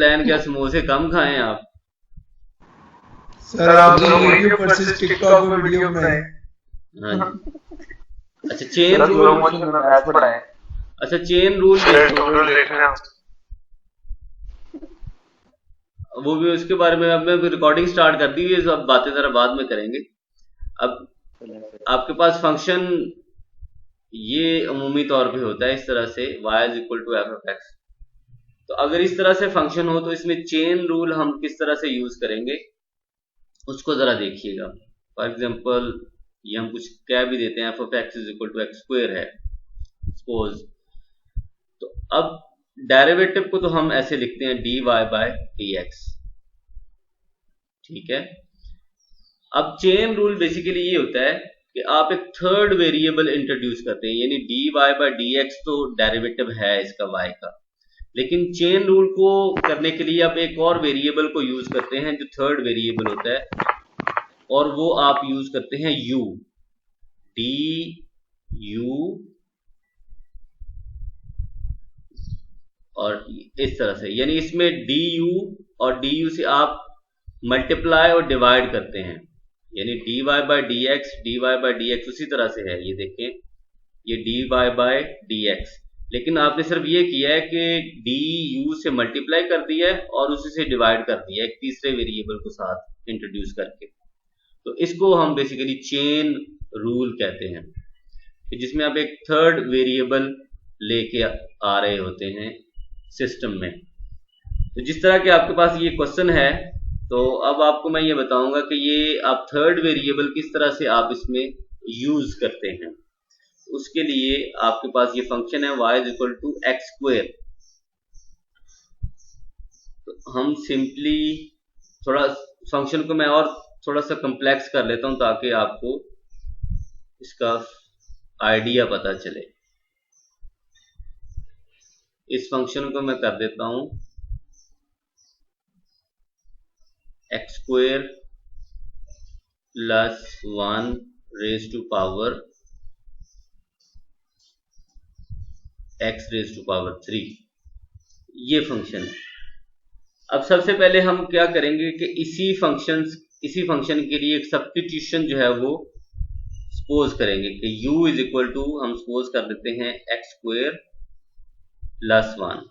Plan, क्या समोसे कम खाएं आप? सर आप वीडियो पर से टिकटॉक पे वीडियो बनाए। हाँ जी। अच्छा chain sir rule, slow motion में मैच पढ़ाए। अच्छा चेन रूल ट्यूटोरियल देख रहे हैं। वो भी उसके बारे में अब मैं रिकॉर्डिंग स्टार्ट कर दी, ये सब बातें जरा बाद में करेंगे। अब आपके पास फंक्शन ये अमूमी तौर पे होता है इस तरह से, y is equal to f of x. तो अगर इस तरह से फंक्शन हो तो इसमें चेन रूल हम किस तरह से यूज करेंगे उसको जरा देखिएगा। फॉर एग्जांपल ये हम कुछ कह भी देते हैं, f of x is equal to x square है सपोज। तो अब डेरिवेटिव को तो हम ऐसे लिखते हैं dy बाय dx, ठीक है। अब चेन रूल बेसिकली ये होता है कि आप एक थर्ड वेरिएबल इंट्रोड्यूस करते हैं, यानी dy बाय dx तो डेरिवेटिव है इसका y का, लेकिन चेन रूल को करने के लिए आप एक और वेरिएबल को यूज करते हैं जो थर्ड वेरिएबल होता है, और वो आप यूज करते हैं u, du और इस तरह से, यानी इसमें du और du से आप मल्टीप्लाई और डिवाइड करते हैं, यानी dy बाय dx उसी तरह से है। ये देखें ये dy बाय dx, लेकिन आपने सिर्फ ये किया है कि du से मल्टीप्लाई कर दिया है और उसी से डिवाइड कर दिया है एक तीसरे वेरिएबल को साथ इंट्रोड्यूस करके। तो इसको हम बेसिकली चेन रूल कहते हैं, जिसमें आप एक थर्ड वेरिएबल लेके आ रहे होते हैं सिस्टम में। तो जिस तरह के आपके पास ये क्वेश्चन है, तो अब आपको मैं ये बताऊंगा कि ये आप थर्ड वेरिएबल किस तरह से आप इसमें यूज करते हैं। उसके लिए आपके पास ये फंक्शन है y is equal to x square. तो हम सिंपली थोड़ा फंक्शन को मैं और थोड़ा सा कम्प्लेक्स कर लेता हूं ताकि आपको इसका आइडिया पता चले। इस फंक्शन को मैं कर देता हूं x square plus 1 raise to power x raise to power 3, ये फंक्शन है। अब सबसे पहले हम क्या करेंगे कि इसी फंक्शन के लिए एक सब्स्टिट्यूशन जो है वो सपोज करेंगे कि u इज इक्वल टू, हम सपोज कर देते हैं एक्स स्क्वायर प्लस 1।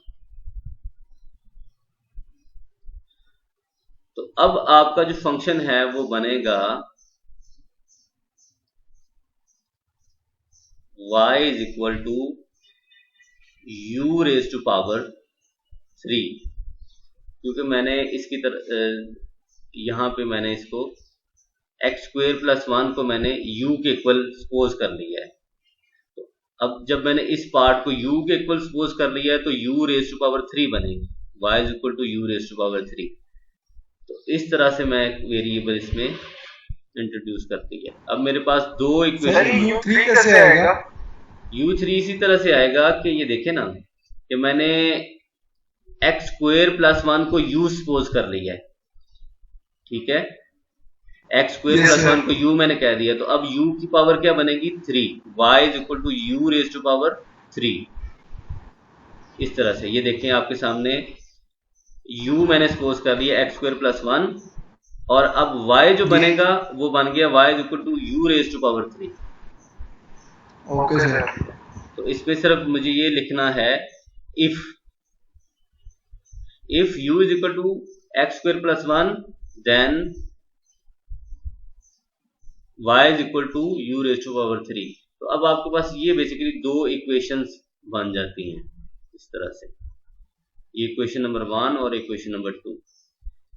तो अब आपका जो फंक्शन है वो बनेगा y is equal to u raise to power 3, क्योंकि मैंने इसकी तरह यहां पे मैंने इसको एक्स स्क्वायर प्लस 1 को मैंने u के इक्वल सपोज कर लिया है। तो अब जब मैंने इस पार्ट को u के इक्वल सपोज कर लिया है तो u रेज टू पावर 3 बनेगी, y is equal to u raise to power 3। तो इस तरह से मैं एक वेरिएबल इसमें इंट्रोड्यूस कर दिया। अब मेरे पास दो इक्वेशन, u3 कैसे आएगा? u3 इसी तरह से आएगा कि ये देखें ना कि मैंने एक्स स्क्वायर प्लस 1 को u सपोज कर लिया है, ठीक है। एक्स स्क्वायर प्लस 1 को u मैंने कह दिया, तो अब u की पावर क्या बनेगी 3, y is equal to u raise to power 3। इस तरह से ये देखें आपके सामने u मैंने सपोज कर लिया एक्स स्क्वायर प्लस 1, और अब y जो बनेगा वो बन गया y is equal to u raise to power 3। Okay sir. तो इसमें सिर्फ मुझे ये लिखना है if u is equal to x square plus 1 then y is equal to u raise to power 3। तो अब आपके पास ये बेसिकली दो इक्वेशंस बन जाती हैं इस तरह से, ये इक्वेशन नंबर 1 और इक्वेशन नंबर 2।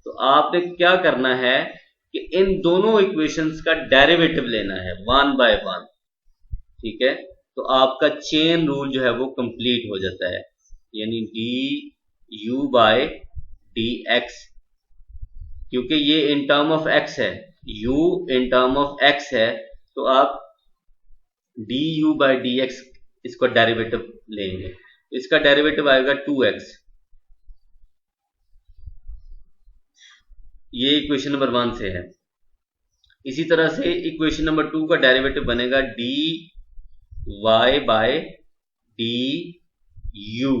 तो आपने क्या करना है कि इन दोनों इक्वेशंस का डेरिवेटिव लेना है 1 बाय 1, ठीक है। तो आपका चेन रूल जो है वो कंप्लीट हो जाता है, यानी du बाय dx, क्योंकि ये इन टर्म ऑफ x है, u in term of x है, तो आप du बाय dx इसका डेरिवेटिव लेंगे। इसका डेरिवेटिव आएगा 2x, ये इक्वेशन नंबर 1 से है। इसी तरह से इक्वेशन नंबर 2 का डेरिवेटिव बनेगा dy बाय du,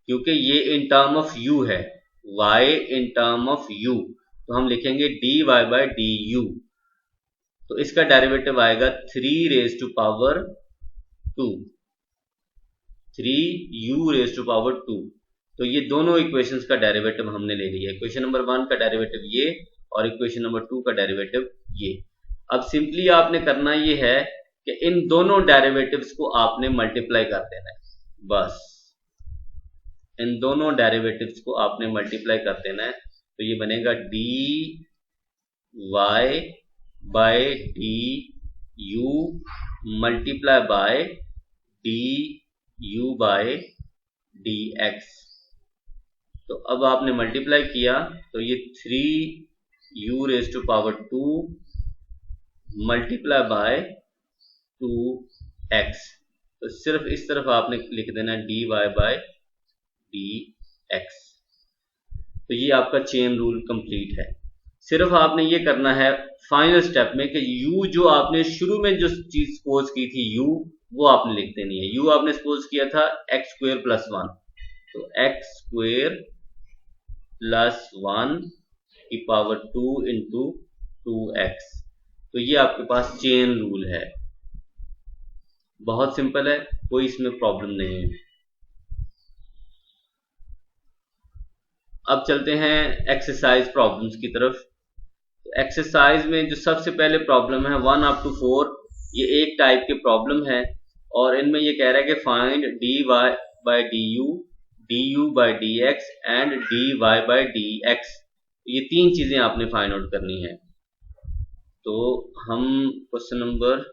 क्योंकि ये इन टर्म ऑफ u है, y in term of u, तो हम लिखेंगे dy बाय du, तो इसका डेरिवेटिव आएगा 3 raise to power 2, 3u raise to power 2। तो ये दोनों इक्वेशंस का डेरिवेटिव हमने ले लिया। इक्वेशन नंबर 1 का डेरिवेटिव ये और इक्वेशन नंबर 2 का डेरिवेटिव ये। अब सिंपली आपने करना ये है कि इन दोनों डेरिवेटिव्स को आपने मल्टीप्लाई कर देना है, बस इन दोनों डेरिवेटिव्स को आपने मल्टीप्लाई कर देना है। तो ये बनेगा dy by du multiply by du by dx। तो अब आपने मल्टीप्लाई किया तो ये 3u raise to power 2 multiply by 2x। तो सिर्फ इस तरफ आपने लिख देना dy बाय dx। तो ये आपका चेन रूल कंप्लीट है। सिर्फ आपने ये करना है फाइनल स्टेप में कि u जो आपने शुरू में जो चीज सपोज की थी u, वो आपने लिख देनी है। u आपने सपोज किया था x स्क्वायर प्लस 1, तो x स्क्वायर प्लस 1 की पावर 2 इंटू 2x। तो ये आपके पास चेन रूल है, बहुत सिंपल है, कोई इसमें प्रॉब्लम नहीं है। अब चलते हैं एक्सरसाइज प्रॉब्लम्स की तरफ। एक्सरसाइज में जो सबसे पहले प्रॉब्लम है 1 अप टू 4, ये एक टाइप के प्रॉब्लम है और इनमें ये कह रहा है कि find dy by du by dx and dy by dx। ये तीन चीजें आपने फाइंड आउट करनी है। तो हम क्वेश्चन नंबर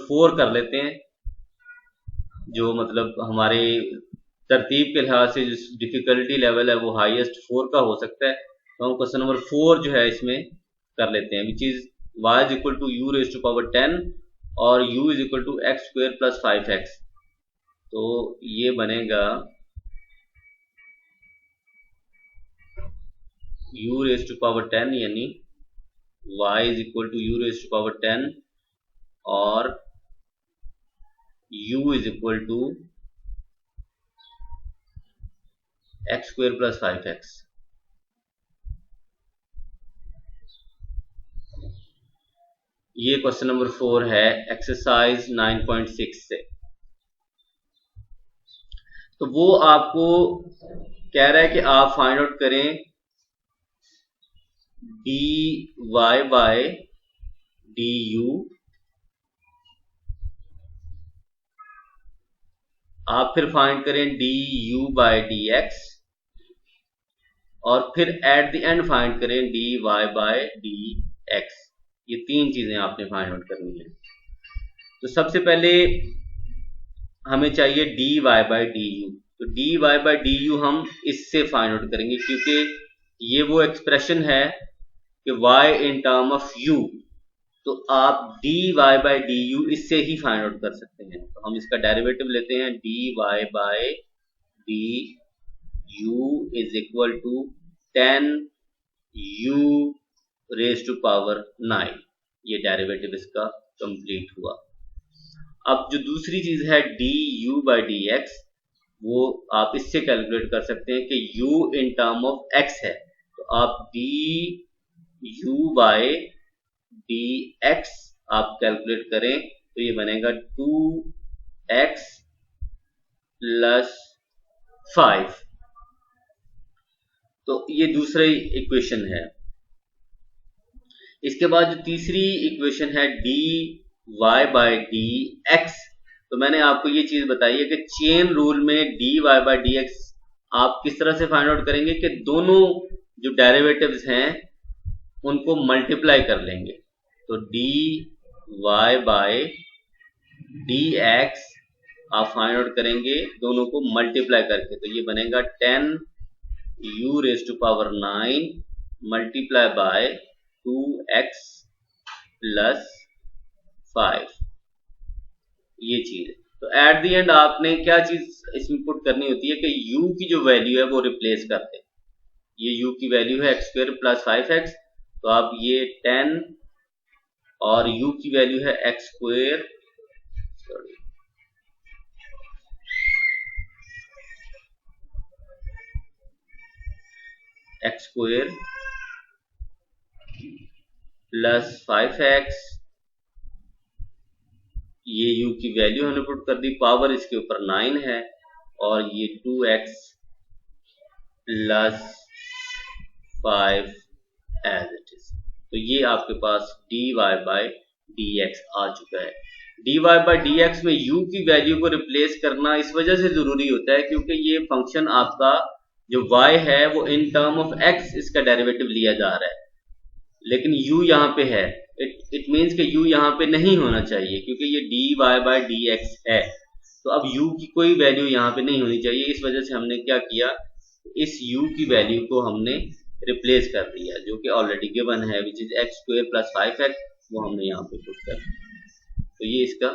4 कर लेते हैं, जो मतलब हमारे तरतीब के लिहाज से जो डिफिकल्टी लेवल है वो हाईएस्ट 4 का हो सकता है। तो हम क्वेश्चन नंबर 4 जो है इसमें कर लेते हैं, which is y is equal to u raise to power 10 और u is equal to x square plus 5x। तो ये बनेगा u रेज टू पावर 10 यानी y is equal to u raise to power 10 और u is equal to x square plus 5x। ये question number 4 है exercise 9.6 से। तो वो आपको कह रहा है कि आप फाइंड आउट करें dy बाय du, आप फिर फाइंड करें du बाय dx और फिर एट द एंड फाइंड करें dy बाय dx। ये तीन चीजें आपने फाइंड आउट करनी है। तो सबसे पहले हमें चाहिए dy बाय du। तो dy बाय du हम इससे फाइंड आउट करेंगे, क्योंकि ये वो एक्सप्रेशन है कि y in term of u, तो आप dy बाय du इससे ही फाइंड आउट कर सकते हैं। तो हम इसका डेरिवेटिव लेते हैं, dy by du is equal to 10u raise to power 9। ये डेरिवेटिव इसका कंप्लीट हुआ। अब जो दूसरी चीज है du बाय dx, वो आप इससे कैलकुलेट कर सकते हैं कि u in term of x है, तो आप du बाय dx आप कैलकुलेट करें तो ये बनेगा 2x प्लस 5। तो ये दूसरी इक्वेशन है। इसके बाद जो तीसरी इक्वेशन है dy बाय dx, तो मैंने आपको ये चीज बताई है कि चेन रूल में dy बाय dx आप किस तरह से फाइंड आउट करेंगे कि दोनों जो डेरिवेटिव्स हैं उनको मल्टीप्लाई कर लेंगे। तो dy बाय dx आप फाइंड आउट करेंगे दोनों को मल्टीप्लाई करके, तो ये बनेगा 10u raise to power 9 multiply by 2x plus 5। ये चीज है। तो एट द एंड आपने क्या चीज इसमें पुट करनी होती है कि u की जो वैल्यू है वो रिप्लेस कर दें। ये u की वैल्यू है एक्स स्क्वायर प्लस 5x, तो आप ये 10 और u की वैल्यू है x square, x square plus 5x, ये u की वैल्यू हमने पुट कर दी, पावर इसके ऊपर 9 है, और ये 2x plus 5 as it is. तो ये आपके पास dy बाय dx आ चुका है। dy बाय dx में u की वैल्यू को रिप्लेस करना इस वजह से जरूरी होता है क्योंकि ये फंक्शन आपका जो y है वो इन टर्म ऑफ x इसका डेरिवेटिव लिया जा रहा है, लेकिन u यहाँ पे है। इट मीन्स कि u यहाँ पे नहीं होना चाहिए क्योंकि ये dy बाय dx है, तो अब u की कोई वैल्यू यहाँ पे नहीं होनी चाहिए। इस वजह से हमने क्या किया, इस u की वैल्यू को हमने रिप्लेस कर दिया जो कि ऑलरेडी गिवन है, which is x square plus 5x, वो हमने यहाँ पे पुट कर दिया। तो ये इसका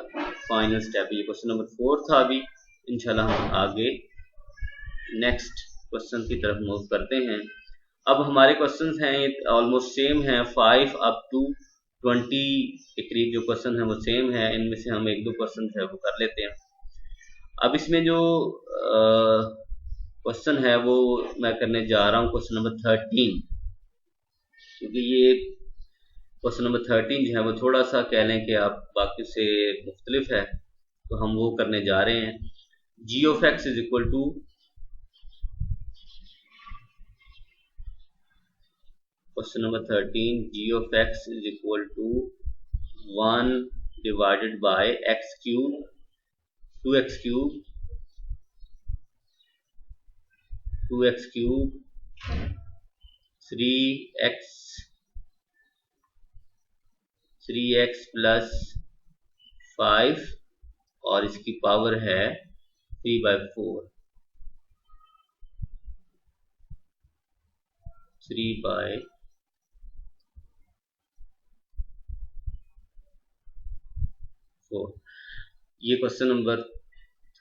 फाइनल स्टेप है। ये क्वेश्चन नंबर 4 था। अभी इंशाल्लाह हम आगे नेक्स्ट क्वेश्चन की तरफ मूव करते हैं। अब हमारे क्वेश्चंस हैं ऑलमोस्ट सेम हैं, 5 अप टू 20 के करीब जो क्वेश्चन है वो सेम है। इनमें से हम एक दो क्वेश्चन है वो कर लेते हैं। अब इसमें जो क्वेश्चन है वो मैं करने जा रहा हूँ क्वेश्चन नंबर 13, क्योंकि ये क्वेश्चन नंबर 13 जो है वो थोड़ा सा कह लें कि आप बाकी से मुख्तलिफ है, तो हम वो करने जा रहे हैं। g of x is equal to question number 13, g of x is equal to 1 divided by x cube 2x cube 3x plus 5 और इसकी पावर है 3/4 3/4। ये क्वेश्चन नंबर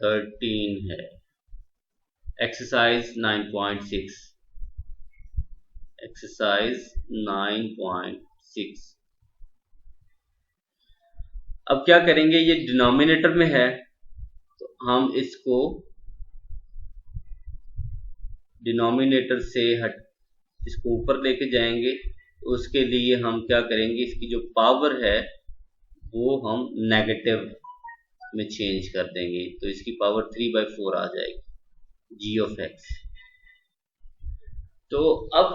13 है। Exercise 9.6, exercise 9.6। अब क्या करेंगे, ये डिनोमिनेटर में है तो हम इसको डिनोमिनेटर से इसको ऊपर लेके जाएंगे। तो उसके लिए हम क्या करेंगे, इसकी जो पावर है वो हम नेगेटिव में चेंज कर देंगे, तो इसकी पावर 3/4 आ जाएगी g ऑफ x। तो अब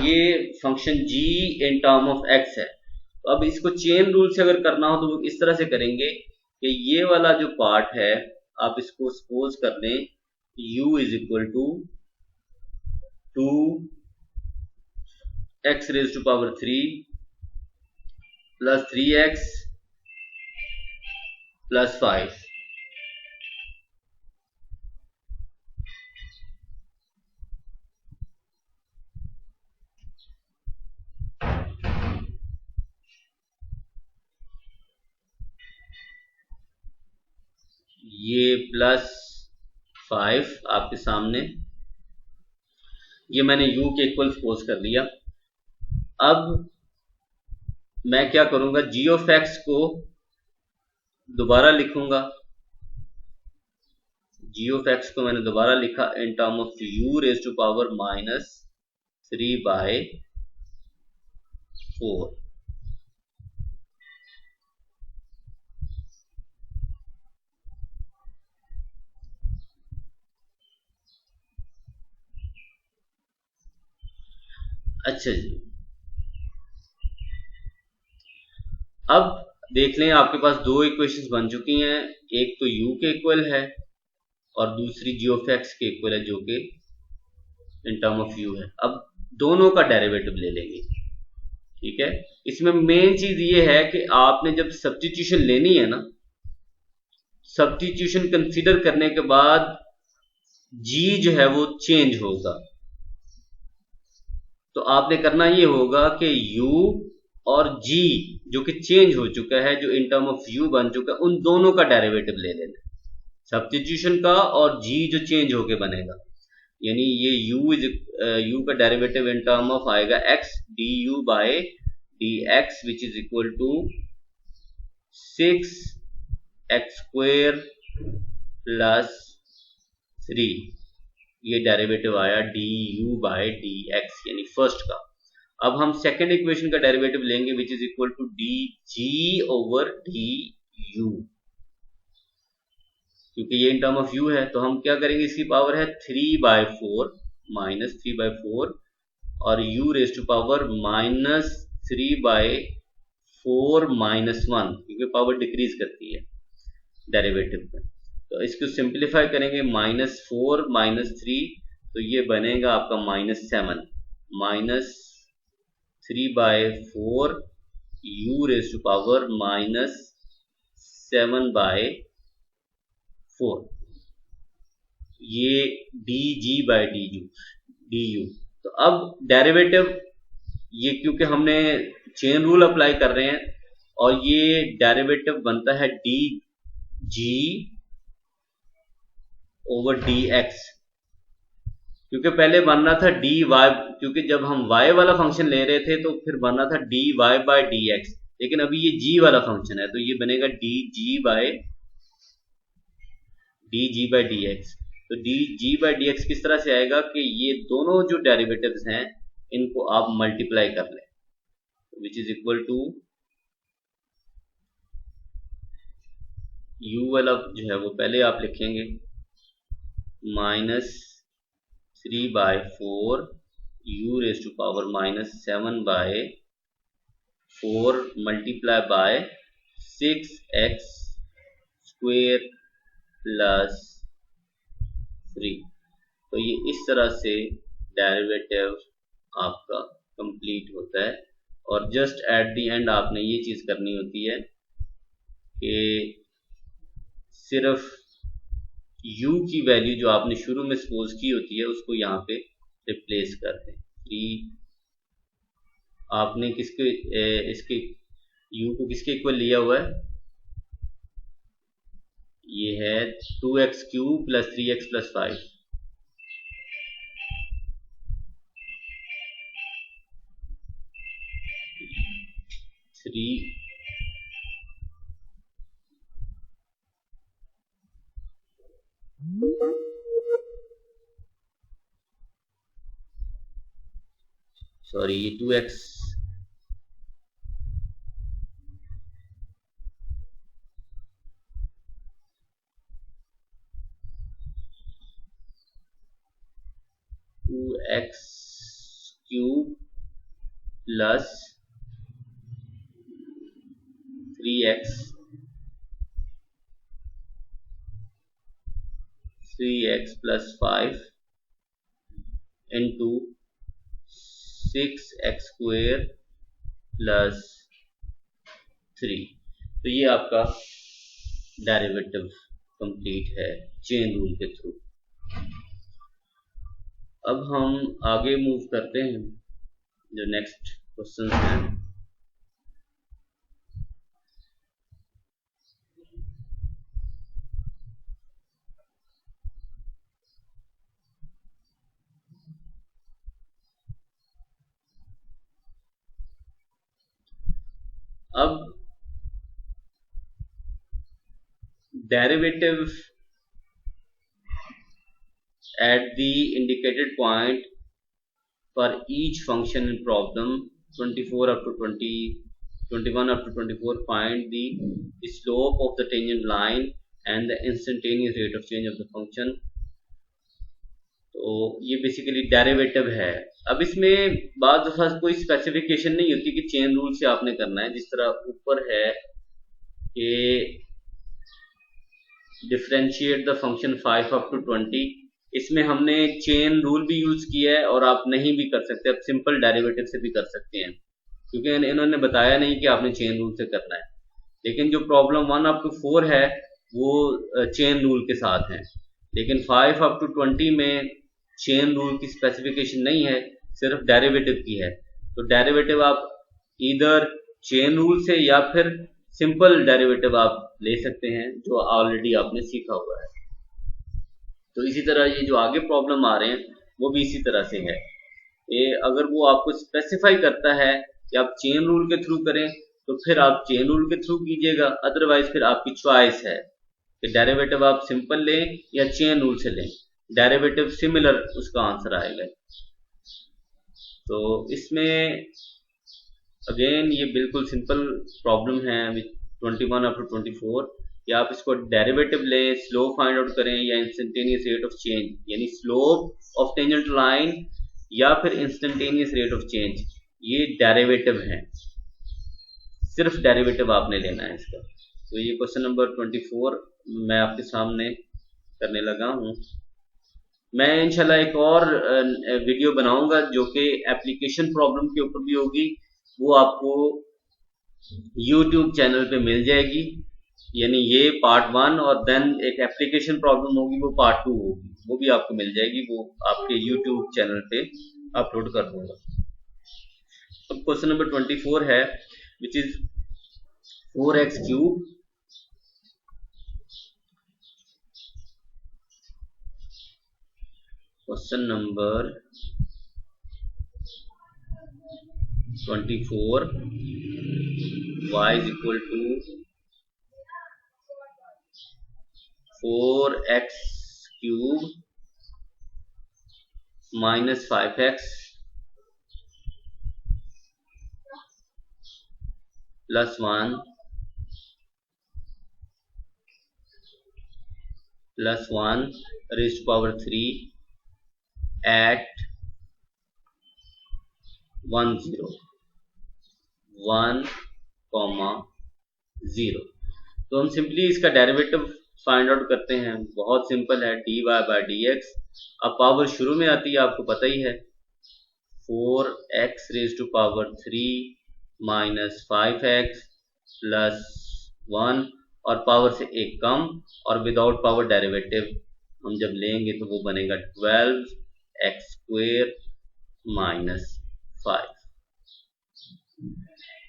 ये function g in term of x है, तो अब इसको चेन रूल से अगर करना हो तो इस तरह से करेंगे कि ये वाला जो पार्ट है आप इसको सपोज कर लें u is equal to 2x raise to power 3 plus 3x plus 5। ये प्लस 5 आपके सामने, ये मैंने u के इक्वल सपोज कर लिया। अब मैं क्या करूंगा, g ऑफ x को दोबारा लिखूंगा। g ऑफ x को मैंने दोबारा लिखा in term of u raise to power -3/4। अच्छा जी, अब देख लें आपके पास दो इक्वेशंस बन चुकी हैं, एक तो u के इक्वल है और दूसरी g ऑफ x के इक्वल है जो कि इन टर्म ऑफ u है। अब दोनों का डेरिवेटिव ले लेंगे, ठीक है। इसमें मेन चीज ये है कि आपने जब सब्स्टिट्यूशन लेनी है ना, सब्स्टिट्यूशन कंसीडर करने के बाद g जो है वो चेंज होगा। तो आपने करना ये होगा कि u और g जो कि चेंज हो चुका है, जो इन टर्म ऑफ u बन चुका है, उन दोनों का डेरिवेटिव ले लेना, सब्स्टिट्यूशन का और g जो चेंज होके बनेगा। यानी ये u का डेरिवेटिव इन टर्म ऑफ आएगा x du by dx which is equal to 6x² plus 3 ये डेरिवेटिव आया d u by d x यानी फर्स्ट का। अब हम सेकेंड इक्वेशन का डेरिवेटिव लेंगे which is equal to d g over d u, क्योंकि ये इन टर्म ऑफ यू है तो हम क्या करेंगे, इसकी पावर है 3/4 माइनस 3/4 और u raise to power minus 3/4 minus 1, क्योंकि पावर डिक्रीज करती है डेरिवेटिव में। तो इसको सिंप्लीफाई करेंगे -4 माइनस 3 तो ये बनेगा आपका -7 minus 3/4 u raise to power minus 7/4, ये dg बाय du। तो अब डेरिवेटिव ये क्योंकि हमने चेन रूल अप्लाई कर रहे हैं और ये डेरिवेटिव बनता है dg ओवर dx, क्योंकि पहले बनना था dy, क्योंकि जब हम y वाला फंक्शन ले रहे थे तो फिर बनना था dy बाय dx, लेकिन अभी ये g वाला फंक्शन है तो ये बनेगा dg बाय dx। तो dg बाय dx किस तरह से आएगा कि ये दोनों जो डेरिवेटिव्स हैं इनको आप मल्टीप्लाई कर लें, which is equal to u वाला जो है वो पहले आप लिखेंगे -3/4 u raise to power -7/4 multiply by 6x square plus 3। तो ये इस तरह से डेरिवेटिव आपका कंप्लीट होता है और जस्ट एट द एंड आपने ये चीज करनी होती है कि सिर्फ u की वैल्यू जो आपने शुरू में सपोज की होती है उसको यहाँ पे रिप्लेस कर दें। 3 आपने किसके इसके u को किसके इक्वल लिया हुआ है, ये है 2x cube plus 3x plus 5। Sorry ये 2x cube plus 3x plus 5 into 6x square plus 3। तो ये आपका डेरिवेटिव कंप्लीट है चेन रूल के थ्रू। अब हम आगे मूव करते हैं जो नेक्स्ट क्वेश्चन हैं। अब derivative at the indicated point for each function in problem 24 up to 21 up to 24 find the slope of the tangent line and the instantaneous rate of change of the function। तो ये basically derivative है। अब इसमें बाद दफा कोई specification नहीं होती कि चेन रूल से आपने करना है, जिस तरह ऊपर है कि differentiate the function 5 up to 20, इसमें हमने चेन रूल भी यूज किया है और आप नहीं भी कर सकते, आप सिंपल डेरिवेटिव से भी कर सकते हैं, क्योंकि इन्होंने बताया नहीं कि आपने चेन रूल से करना है। लेकिन जो प्रॉब्लम 1 up to 4 है वो चेन रूल के साथ है, लेकिन 5 up to 20 में चेन रूल की स्पेसिफिकेशन नहीं है, सिर्फ डेरिवेटिव की है। तो डेरिवेटिव आप इधर चेन रूल से या फिर सिंपल डेरिवेटिव आप ले सकते हैं जो ऑलरेडी आपने सीखा हुआ है। तो इसी तरह ये जो आगे प्रॉब्लम आ रहे हैं वो भी इसी तरह से है। ये अगर वो आपको स्पेसिफाई करता है कि आप चेन रूल के थ्रू करें तो फिर आप चेन रूल के थ्रू कीजिएगा, अदरवाइज फिर आपकी चॉइस है कि डेरिवेटिव आप सिंपल लें या चेन रूल से लें। डेरिवेटिव सिमिलर उसका आंसर आएगा। तो इसमें अगेन ये बिल्कुल सिंपल प्रॉब्लम है विथ 21 अप टू 24 कि आप इसको डेरिवेटिव लें, स्लोप फाइंड आउट करें या इंस्टेंटेनियस रेट ऑफ चेंज, यानी स्लोप ऑफ टेंजेंट लाइन या फिर इंस्टेंटेनियस रेट ऑफ चेंज, ये डेरिवेटिव है, सिर्फ डेरिवेटिव आपने लेना है इसका। तो ये क्वेश्चन नंबर 24 मैं आपके सामने करने लगा हूं। मैं इंशाल्लाह एक और वीडियो बनाऊंगा जो कि एप्लीकेशन प्रॉब्लम के ऊपर भी होगी, वो आपको YouTube चैनल पे मिल जाएगी, यानी ये पार्ट 1 और देन एक एप्लीकेशन प्रॉब्लम होगी वो पार्ट 2 होगी, वो भी आपको मिल जाएगी, वो आपके YouTube चैनल पे अपलोड कर दूंगा। अब क्वेश्चन नंबर 24 है which is 4x cube question number 24 y is equal to 4x cube minus 5x plus 1 plus 1 raised to power 3 at 1 0 1, 0। तो हम सिंपली इसका डेरिवेटिव फाइंड आउट करते हैं, बहुत सिंपल है, dy बाई डी एक्स। अब power शुरू में आती है, आपको पता ही है, 4x raise to power 3 minus 5x plus 1 और पावर से एक कम और विदाउट पावर डेरिवेटिव हम जब लेंगे तो वो बनेगा 12x स्क्वायर माइनस 5।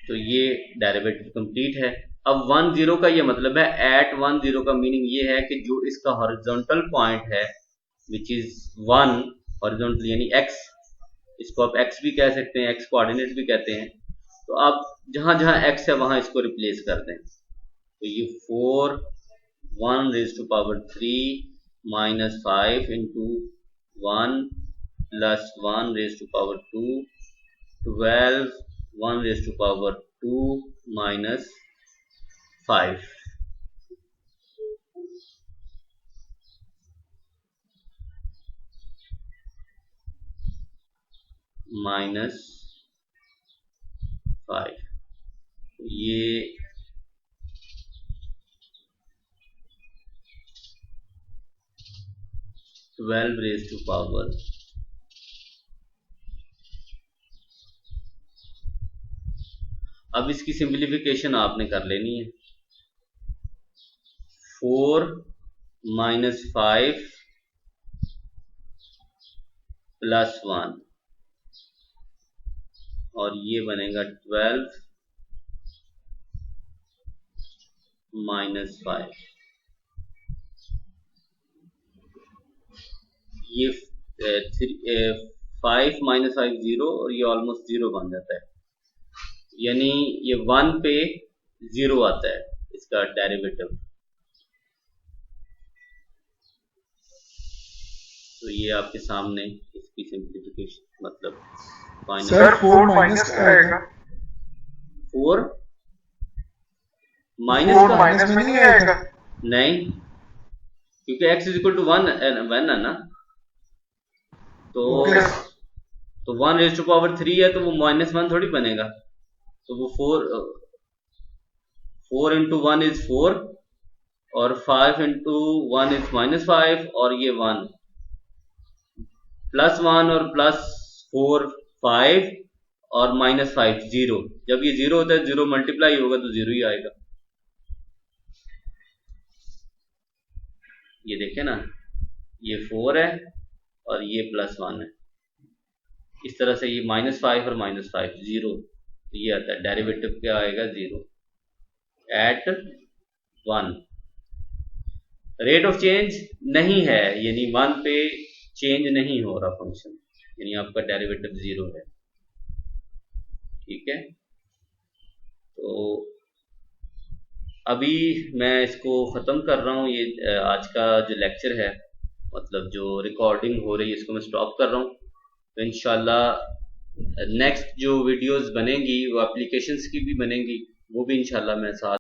तो ये डेरिवेटिव कंप्लीट है। अब 1 0 का ये मतलब है, एट 1 0 का मीनिंग ये है कि जो इसका हॉरिजॉन्टल पॉइंट है विच इज 1 हॉरिजॉन्टल यानी x, इसको आप x भी कह सकते हैं, x कोऑर्डिनेट भी कहते हैं। तो आप जहां जहां x है वहां इसको रिप्लेस कर दें। तो ये 4 1 raise to power 3 minus 5 into 1 plus 1 raise to power 2 12 1 raise to power 2 minus 5। Minus 5, ये ट्वेल्व रेज टू पावर अब इसकी सिंप्लीफिकेशन आपने कर लेनी है। 4 माइनस 5 प्लस 1 और ये बनेगा 12 माइनस 5। ये 5 माइनस 5 0 और ये ऑलमोस्ट 0 बन जाता है, यानी ये 1 पे 0 आता है इसका डेरिवेटिव। तो ये आपके सामने इसकी सिंप्लीफिकेशन मतलब फाइनल। सर 4 माइनस का आएगा, 4 माइनस में नहीं आएगा, नहीं, क्योंकि x इज इक्वल टू 1 है ना, तो 1 रेज टू पावर 3 है तो वो माइनस 1 थोड़ी बनेगा। तो वो 4 इंटू 1 इज 4 और 5 इंटू 1 इज माइनस 5 और ये 1 प्लस 1 और प्लस 4 5 और माइनस 5 0। जब ये 0 होता है 0 मल्टीप्लाई होगा तो 0 ही आएगा। ये देखें ना, ये 4 है और ये प्लस 1 है, इस तरह से ये माइनस 5 और माइनस 5 0, तो ये आता है डेरिवेटिव क्या आएगा 0 एट 1। रेट ऑफ चेंज नहीं है, यानी 1 पे चेंज नहीं हो रहा फंक्शन, यानी आपका डेरिवेटिव 0 है। ठीक है, तो अभी मैं इसको ख़त्म कर रहा हूँ, ये आज का जो लेक्चर है, मतलब जो रिकॉर्डिंग हो रही है इसको मैं स्टॉप कर रहा हूँ। तो इंशाल्लाह नेक्स्ट जो वीडियोस बनेंगी वो एप्लीकेशंस की भी बनेंगी, वो भी इंशाल्लाह मैं साथ